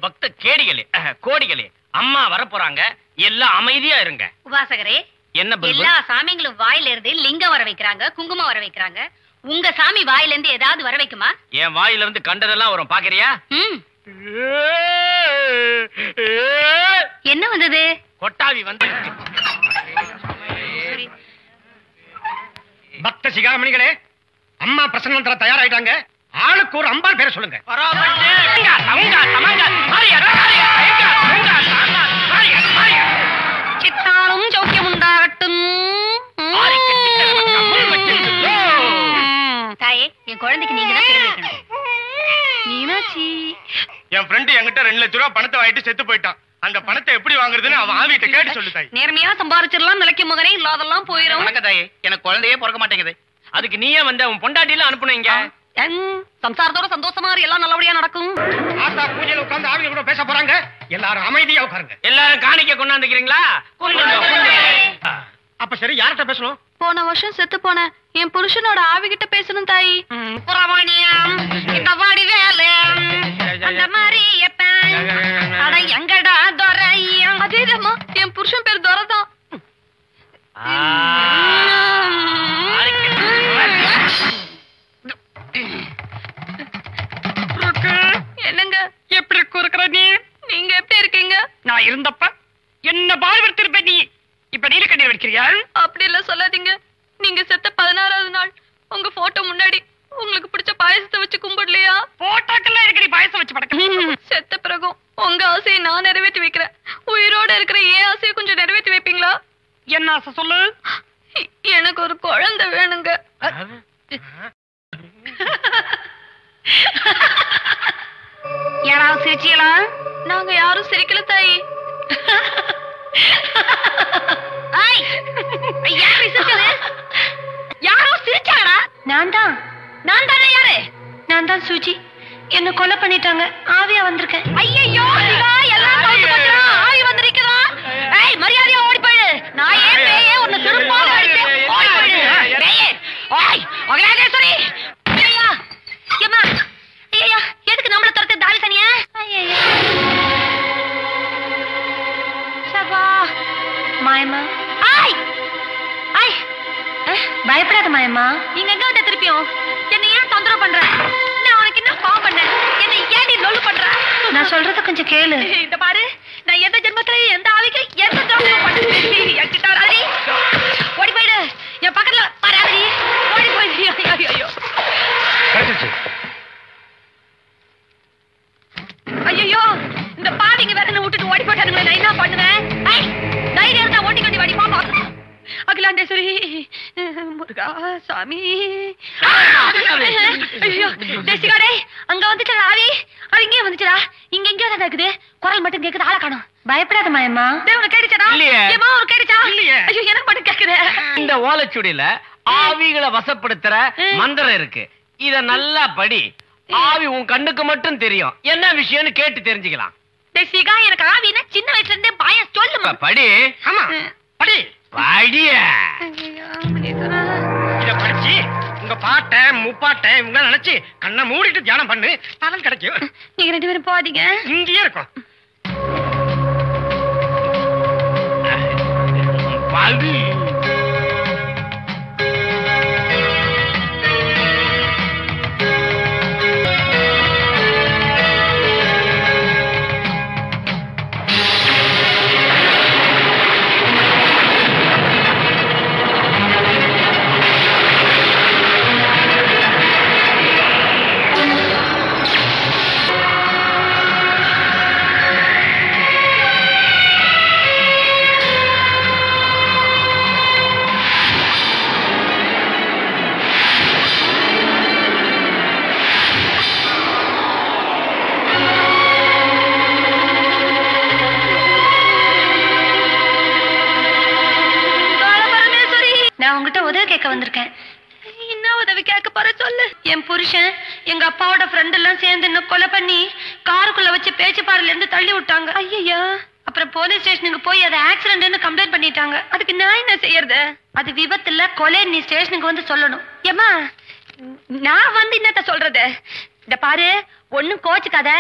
பக்த கேடிகளே கோடிகளே, அம்மா வரப்போறாங்க, எல்லாம் அமைதியா இருங்க. உபாசகரே, என்ன எல்லா சாமிங்களும் வாயில இருந்து லிங்கம் வர வைக்கிறாங்க, குங்குமம் வர வைக்கிறாங்க. உங்க சாமி வாயில இருந்து ஏதாவது வர வைக்குமா? என் வாயில இருந்து கண்டதெல்லாம் வரும், பாக்குறியா? என்ன வந்தது? கொட்டாவி வந்து. பக்த சிகாமணிகளே, அம்மா பிரசன்னத்துல தயாராயிட்டாங்க. ஆளுக்கு ஒரு அம்பாள் பேரை சொல்லுங்க. சித்தாலும் சௌக்கியம் உண்டாகட்டும். தாயே, என் குழந்தைக்கு நீங்க தான் பேர் வைக்கணும். மீனாட்சி. என் ஃப்ரெண்ட் என்கிட்ட 2 லட்சம் ரூபாய் பணத்தை வாங்கிட்டு செத்து போயிட்டான். அந்த பணத்தை எப்படி வாங்குறதுன்னு அவன் ஆவிட்ட கேட்டு சொல்லு தாய். நேர்மையா சம்பாரிச்சிடலாம், நிலைக்கும் மகனே, இல்லாதெல்லாம் போயிடும். வணக்கம் தாயே, எனக்கு குழந்தையே பிறக்க மாட்டேங்குது. அதுக்கு நீயே வந்து உன் பொண்டாட்டியில அனுப்புனீங்க. சம்சாரத்தோட சந்தோஷமா எல்லாம் நல்லபடியா நடக்கும். ஆத்தா பூஜையில உட்கார்ந்து ஆவிய கூட பேச போறாங்க. எல்லாரும் அமைதியா உட்காருங்க. எல்லாரும் காணிக்க கொண்டாந்துக்கிறீங்களா? அப்ப சரி, யார்கிட்ட பேசணும்? போன வருஷம் செத்து போன என் புருஷனோட ஆவிகிட்ட பேசணும் தாயி. புறவாணியம் இந்த வாடி வேலை அந்த மாதிரி எங்கடா துரையம். அதேதம்மா, என் புருஷன் பேர் துரைதான். என்னங்க எப்படி இருக்கிற நீங்க எப்படி இருக்கீங்க? நான் இருந்தப்ப என்ன பாடுபடுத்திருப்ப நீ இப்ப நீலக்கண்ணீர் வடிக்கிறியா? அப்படி இல்ல சொல்லாதீங்க. நீங்க செத்த 16வது நாள் உங்க போட்டோ முன்னாடி உங்களுக்கு பிடிச்ச பாயசத்தை வச்சு கும்பிடலையா? போட்டோக்கெல்லாம் இருக்கிற பாயசம் வச்சு படக்க. செத்த பிறகும் உங்க ஆசையை நான் நிறைவேற்றி வைக்கிறேன். உயிரோட இருக்கிற ஏன் ஆசையை கொஞ்சம் நிறைவேற்றி வைப்பீங்களா? என்ன ஆசை சொல்லு? எனக்கு ஒரு குழந்தை வேணுங்க. யாராவது சிரிச்சீங்களா? நாங்க யாரும் சிரிக்கல தாயி. யாரோ சிரிச்சாடா. நான் தானே யாரு? நான் தான் சுஜி. என்ன கொலை பண்ணிட்டாங்க. ஆவியா வந்திருக்கேன். ஐயோ, எல்லாம் ஆவி வந்து நிக்கிறா. ஏய், மரியாதையா ஓடி போயிடு. நான் ஏன் பேயே உன்னை திருப்பால அடிச்சேன். ஓடி போயிடு. பேயே. ஓய், அகலாதேஸ்வரி. ஐயா, ஏம்மா. ஐயா, எதுக்கு நம்மள துரத்து தாவி சனியா? ஐயா. சபா. மாயம்மா. ஐய். ஐய். பயப்படாத மாயம்மா. நீங்க எங்க வந்த திருப்பியும்? என்ன ஏன் தொந்தரவு பண்ற? நான் உனக்கு என்ன பாவம் பண்ணேன்? என்ன ஏன் லொல்லு பண்ற? நான் சொல்றத கொஞ்சம் கேளு. இந்த பாரு, நான் எந்த ஜென்மத்துல எந்த ஆவிக்கு எந்த துரோகம் பண்ணேன்? என்கிட்ட வராதே. ஓடி போயிடு. என் பக்கத்துல வராதே. ஓடி போயிடு. ஐயோ. ஐயோ, இந்த பாவிங்க வேற என்ன விட்டுட்டு ஓடி போட்டானுங்களே. நான் என்ன பண்ணுவேன்? ஐய், தைரியம் இருந்தா ஓட்டி கொண்டு வாடி பாப்பா. அகிலாண்டேஸ்வரி, முருகா சாமி. ஐயோ, தேசிகாடே, அங்க வந்துட்டா ஆவி. அது இங்கே வந்துச்சா? இங்க எங்கேயோ தான் இருக்குது. குரல் மட்டும் கேக்குது, ஆளை காணோம். பயப்படாத மாயம்மா. உனக்கு கேடுச்சா? ஏமா உனக்கு கேடுச்சா? ஐயோ, எனக்கு மட்டும் கேக்குது. இந்த ஓலைச்சுடியில ஆவிகளை வசப்படுத்துற மந்திரம் இருக்கு. இத நல்லா படி. ஆவி உன் கண்ணுக்கு மட்டும் தெரியும். என்ன விஷயம்னு கேட்டு தெரிஞ்சுக்கலாம். தேசிகா, எனக்கு ஆவினா சின்ன வயசுல இருந்தே பயம். சொல்லுமா படி. ஆமா, படி. படிய இத படிச்சு உங்க பாட்டை முப்பாட்டை இவங்க நினைச்சு கண்ணை மூடிட்டு தியானம் பண்ணு. பலன் கிடைக்கும். நீங்க 2 பேரும் போதீங்க. இங்கேயே இருக்கும். படி. வந்திருக்கேன். என்ன உதவி கேட்க போற சொல்லு. என் புருஷன் எங்க அப்பாவோட ஃப்ரெண்ட் எல்லாம் சேர்ந்து என்ன கொலை பண்ணி காருக்குள்ள வச்சு பேச்சுப்பாறையில இருந்து தள்ளி விட்டாங்க. ஐயா, அப்புறம் போலீஸ் ஸ்டேஷனுக்கு போய் அதை ஆக்சிடென்ட்னு கம்ப்ளைண்ட் பண்ணிட்டாங்க. அதுக்கு நான் என்ன செய்யறது? அது விபத்துல கொலை. நீ ஸ்டேஷனுக்கு வந்து சொல்லணும். ஏமா, நான் வந்து என்னத்த சொல்றது? இந்த பாரு, ஒண்ணும் கோச்சுக்காத.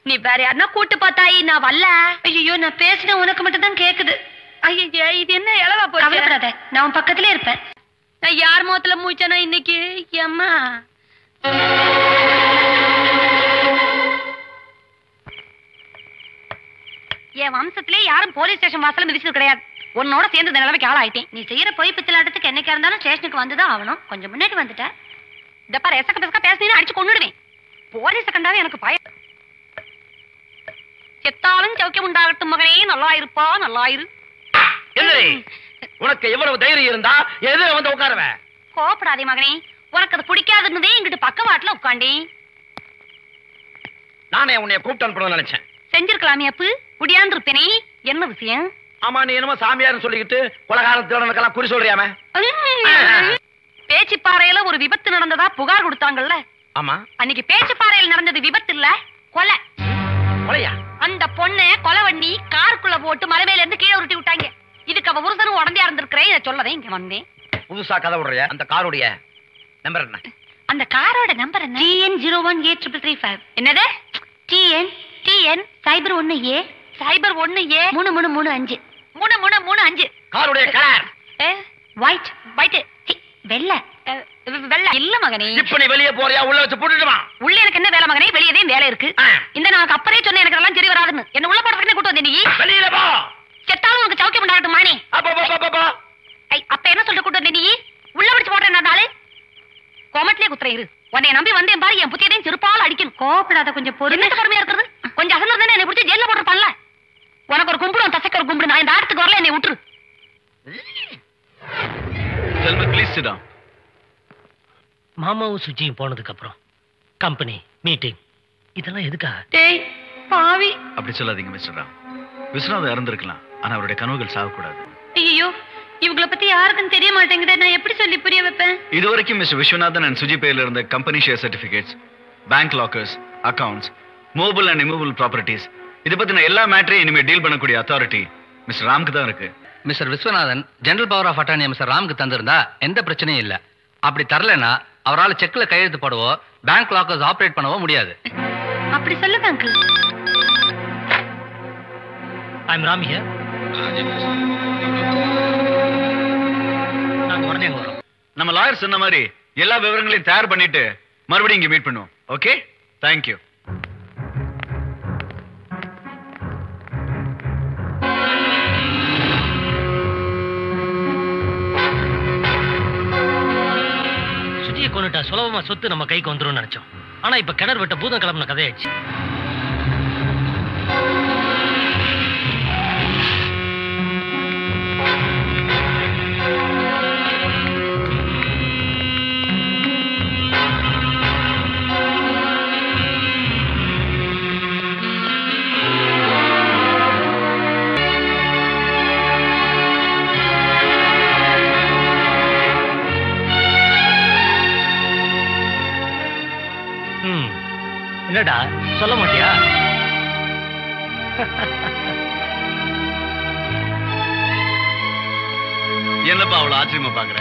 நீ வேற யாருன்னா கூட்டு பார்த்தாயி, நான் வரல. ஐயோ, நான் பேசின உனக்கு மட்டும் தான் கேக்குது. ஐயா, இது என்ன இளவா போற? கவலைப்படாத, நான் உன் பக்கத்துல இருப்பேன். நான் யார் முகத்துல மூச்சனா இன்னைக்கு? அம்மா, என் வம்சத்திலே யாரும் போலீஸ் ஸ்டேஷன் வாசல்ல மிதிச்சது கிடையாது. உன்னோட சேர்ந்து இந்த நிலைமைக்கு ஆளாயிட்டேன். நீ செய்யற போய் பித்தலாட்டத்துக்கு என்னைக்கா இருந்தாலும் ஸ்டேஷனுக்கு வந்துதான் ஆகணும். கொஞ்சம் முன்னாடி வந்துட்ட. இந்த பாரு, எசக்க பெசக்க பேசினீன்னு அடிச்சு கொண்டுடுவேன். போலீஸ கண்டாவே எனக்கு பயம். செத்தாலும் சௌக்கியம் உண்டாகட்டும் மகனே, நல்லா இருப்பா, நல்லா இரு. உனக்கு எவ்வளவு தைரியம் இருந்தா எதிர வந்து உட்காருவ? கோபப்படாதே மகனே, உனக்கு அது பிடிக்காதுன்னதே இங்கிட்டு பக்கவாட்டுல உட்காண்டேன். நானே உன்னைய கூப்பிட்டு அனுப்பணும்னு நினைச்சேன். செஞ்சிருக்கலாமே அப்பு, குடியாந்துருப்பேனே. என்ன விஷயம்? ஆமா, நீ என்னமோ சாமியார்னு சொல்லிக்கிட்டு கொலகாரம் திருடனுக்கெல்லாம் குறி சொல்றியாம? பேச்சிப்பாறையில ஒரு விபத்து நடந்ததா புகார் கொடுத்தாங்கல்ல? ஆமா. அன்னைக்கு பேச்சிப்பாறையில நடந்தது விபத்து இல்ல, கொலை. கொலையா? அந்த பொண்ணு கொலை வண்டி காருக்குள்ள போட்டு மலை மேல இருந்து கீழே உருட்டி விட்டாங்க. இதுக்கு அவ புருஷனும் உடம்பே இருந்திருக்கிறேன். இதை சொல்லவே இங்க வந்தேன். புதுசா கதை விடுறிய? அந்த காருடைய நம்பர் என்ன? அந்த காரோட நம்பர் என்ன? TN01A3335. என்னது? TN cipher 1A cipher 1A 3335 3335. காருடைய கலர் ஒயிட். ஒயிட் வெள்ளை. வெள்ளை இல்ல மகனே. இப்ப நீ வெளியே போறியா? உள்ள வச்சு போட்டுடுமா? உள்ள எனக்கு என்ன வேலை மகனே? வெளியதே வேலை இருக்கு. இந்த நான் அப்பறே சொன்னேன் எனக்கு எல்லாம் சரி வராதுன்னு. என்ன உள்ள போறதுக்கு கூட்டு வந்தே. நீ வெளியில போ. செத்தாலும் உனக்கு சௌக்கியம் உண்டாகட்டும் மானே. அப்ப என்ன சொல்லிட்டு கூட்டு வந்தே? நீ உள்ள பிடிச்சு போடுறேன். நாளே கோமட்லயே குத்துறேன். இரு, உன்னை நம்பி வந்தேன் பாரு. என் புத்தியதையும் சிறுப்பால் அடிக்கணும். கோபப்படாத, கொஞ்சம் பொறுமையா இருக்கிறது. கொஞ்சம் அசந்தா தானே என்னை பிடிச்சி ஜெயில போட்டுருப்பான்ல. உனக்கு ஒரு கும்பிடும், தசைக்கு ஒரு கும்பிடு. நான் இந்த ஆட்டத்துக்கு வரல, என்னை விட்டுரு. மாமாவும் சுஜியும் போனதுக்கு அப்புறம் கம்பெனி மீட்டிங் இதெல்லாம் எதுக்கா? டேய் பாவி, அப்படி சொல்லாதீங்க மிஸ்டர் ராம். விஸ்வநாதன் இறந்திருக்கலாம், ஆனா அவருடைய கனவுகள் சாகக்கூடாது. ஐயோ, இவங்கள பத்தி யாருக்கும் தெரிய மாட்டேங்குதே. நான் எப்படி சொல்லி புரிய வைப்பேன்? இதுவரைக்கும் மிஸ்டர் விஸ்வநாதன் அண்ட் சுஜி பேர்ல இருந்த company share certificates, bank lockers, accounts, movable and immovable properties, இதை பத்தின எல்லா மேட்டரையும் இனிமே டீல் பண்ணக்கூடிய அத்தாரிட்டி மிஸ்டர் ராம்க்கு தான் இருக்கு. Mister Viswanathan general power of attorney mister ராம்க்கு தந்திருந்தா எந்த பிரச்சனையும் இல்ல. அப்படி தரலன்னா அவரால் செக்ல கையெழுத்து போடவோ பேங்க் லாக்கர்ஸ் ஆபரேட் பண்ணவோ முடியாது. அப்படி சொல்லுங்க uncle. I am Ram here. நாங்க உடனே வரோம். நம்ம லாயர் சொன்ன மாதிரி எல்லா விவரங்களையும் தயார் பண்ணிட்டு மறுபடியும் இங்க மீட் பண்ணுவோம். Okay, thank you. சுஜியை கொண்டுட்டா சுலபமா சொத்து நம்ம கைக்கு வந்துரும் நினைச்சோம். ஆனா இப்ப கிணறு விட்ட பூதம் கிளம்பின கதையாச்சு. என்னடா சொல்ல மாட்டியா? என்னப்பா அவ்வளவு ஆச்சரியமா பாக்குற?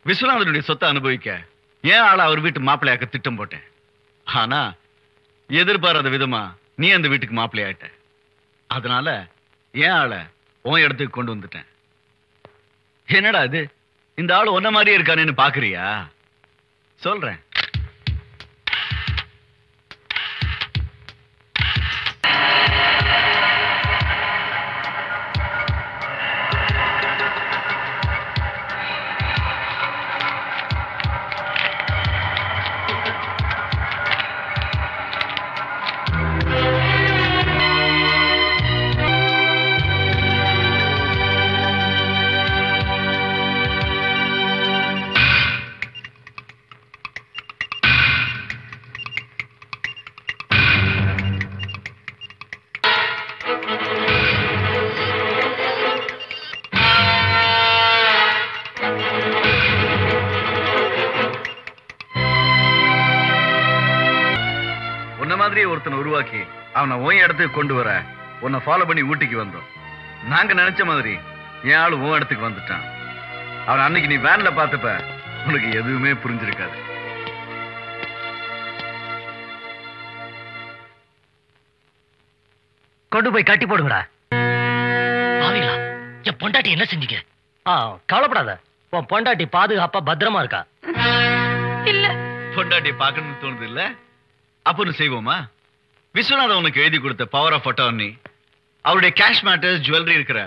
விஸ்வநாதனுடைய சொத்தை அனுபவிக்க ஏன் ஆள அவர் வீட்டு மாப்பிள்ளையாக்க திட்டம் போட்டேன். ஆனா எதிர்பாராத விதமா நீ அந்த வீட்டுக்கு மாப்பிள்ளை ஆயிட்ட. அதனால ஏன் ஆள உன் இடத்துக்கு கொண்டு வந்துட்டேன். என்னடா இது, இந்த ஆளு ஒன்ன மாதிரியே இருக்கானேன்னு பாக்குறியா? சொல்றேன். ஒருத்தனை உருவாக்கி அவனை உன் இடத்துக்கு கொண்டு வர உன்னை ஃபாலோ பண்ணி ஊட்டிக்கு வந்தோம். நாங்க நினைச்ச மாதிரி என் ஆளு உன் இடத்துக்கு வந்துட்டான். அவன் அன்னைக்கு நீ வேன்ல பார்த்தப்ப உனக்கு எதுவுமே புரிஞ்சிருக்காது. கொண்டு போய் கட்டி போடுங்கடா. ஆவீங்களா? என் பொண்டாட்டி என்ன செஞ்சீங்க? கவலைப்படாத, உன் பொண்டாட்டி பாதுகாப்பா பத்திரமா இருக்கா. இல்ல பொண்டாட்டி பார்க்கணும்னு தோணுது இல்ல? அப்பன்னு செய்வோமா? விஸ்வநாதன் உனக்கு எழுதி கொடுத்த பவர் ஆஃப் அட்டார்னி, அவருடைய கேஷ் மேட்டர்ஸ், ஜுவல்லரி இருக்கிற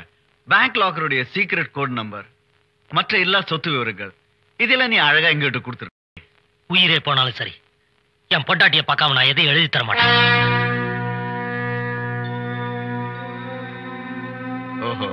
பேங்க் லாக்கருடைய சீக்ரெட் கோட் நம்பர், மற்ற எல்லா சொத்து விவரங்கள், இதெல்லாம் நீ அழகா எங்கிட்ட கொடுத்துரு. உயிரே போனாலும் சரி, என் பொண்டாட்டியை பார்க்காம நான் எதையும் எழுதி தர மாட்டேன். ஓஹோ,